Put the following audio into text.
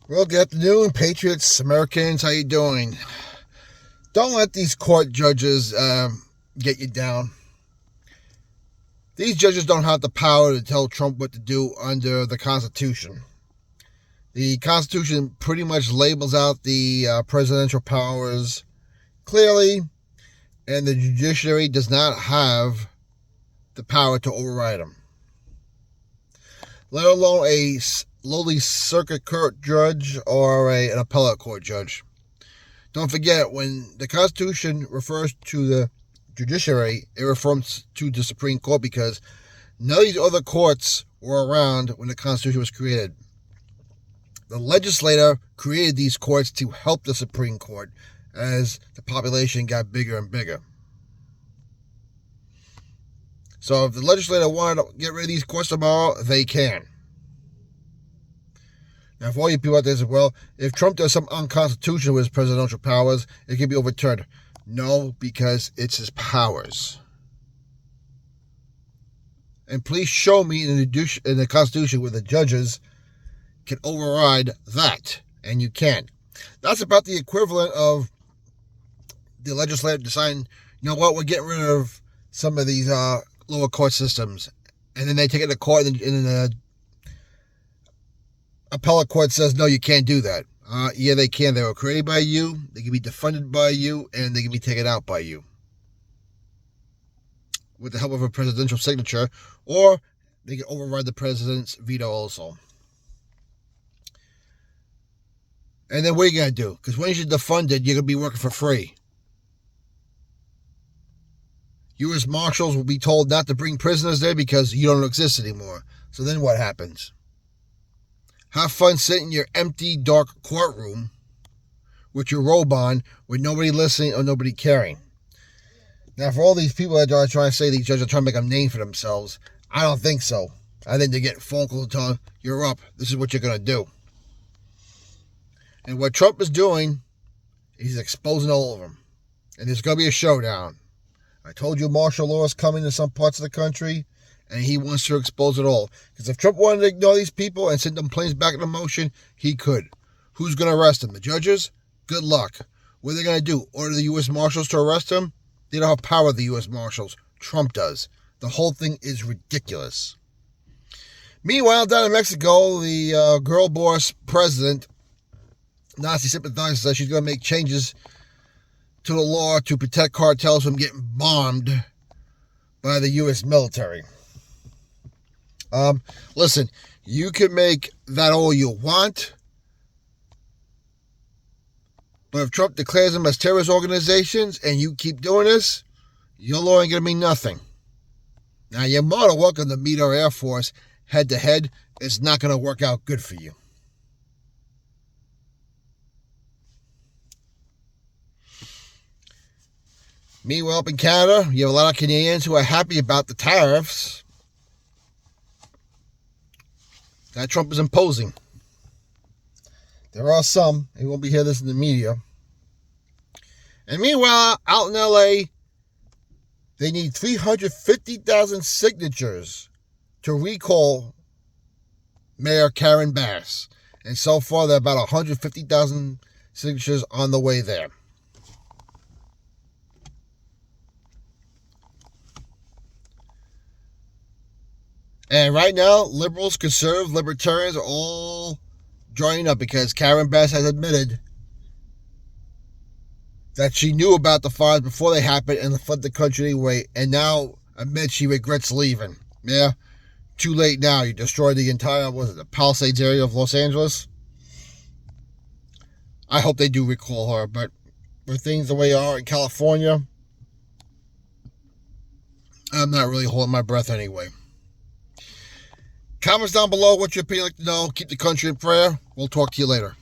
Well, good afternoon, Patriots, Americans. How you doing? Don't let these court judges get you down. These judges don't have the power to tell Trump what to do under the Constitution. The Constitution pretty much labels out the presidential powers clearly, and the judiciary does not have the power to override them, let alone a lowly circuit court judge or an appellate court judge. Don't forget, when the Constitution refers to the judiciary, it refers to the Supreme Court because none of these other courts were around when the Constitution was created. The legislator created these courts to help the Supreme Court as the population got bigger and bigger. So if the legislator wanted to get rid of these courts tomorrow, they can. Now, for all you people out there say, well, if Trump does something unconstitutional with his presidential powers, it can be overturned. No, because it's his powers. And please show me in the Constitution where the judges can override that. And you can. That's about the equivalent of the legislature deciding, you know what, we're getting rid of some of these lower court systems. And then they take it to court and the appellate court says, no, you can't do that. Yeah, they can. They were created by you. They can be defunded by you, and they can be taken out by you with the help of a presidential signature, or they can override the president's veto also. And then what are you going to do? Because once you're defunded, you're going to be working for free. U.S. Marshals will be told not to bring prisoners there because you don't exist anymore. So then what happens? Have fun sitting in your empty, dark courtroom with your robe on with nobody listening or nobody caring. Now, for all these people that are trying to say these judges are trying to make a name for themselves, I don't think so. I think they're getting phone calls telling them, you're up. This is what you're going to do. And what Trump is doing, he's exposing all of them. And there's going to be a showdown. I told you martial law is coming to some parts of the country. And he wants to expose it all. Because if Trump wanted to ignore these people and send them planes back into motion, he could. Who's going to arrest them? The judges? Good luck. What are they going to do? Order the U.S. Marshals to arrest him? They don't have power, the U.S. Marshals. Trump does. The whole thing is ridiculous. Meanwhile, down in Mexico, the girl boss president, Nazi sympathizer, says she's going to make changes to the law to protect cartels from getting bombed by the U.S. military. Listen, you can make that all you want, but if Trump declares them as terrorist organizations and you keep doing this, your law ain't going to mean nothing. Now, you're more than welcome to meet our Air Force head to head. It's not going to work out good for you. Meanwhile, up in Canada, you have a lot of Canadians who are happy about the tariffs that Trump is imposing. There are some, you won't be hearing this in the media. And meanwhile, out in LA, they need 350,000 signatures to recall Mayor Karen Bass. And so far, there are about 150,000 signatures on the way there. And right now, liberals, conservatives, libertarians are all joining up because Karen Bass has admitted that she knew about the fires before they happened and fled the country anyway, and now admits she regrets leaving. Yeah, too late now. You destroyed the entire, the Palisades area of Los Angeles. I hope they do recall her, but with things the way they are in California, I'm not really holding my breath anyway. Comments down below what your opinion like to know. Keep the country in prayer. We'll talk to you later.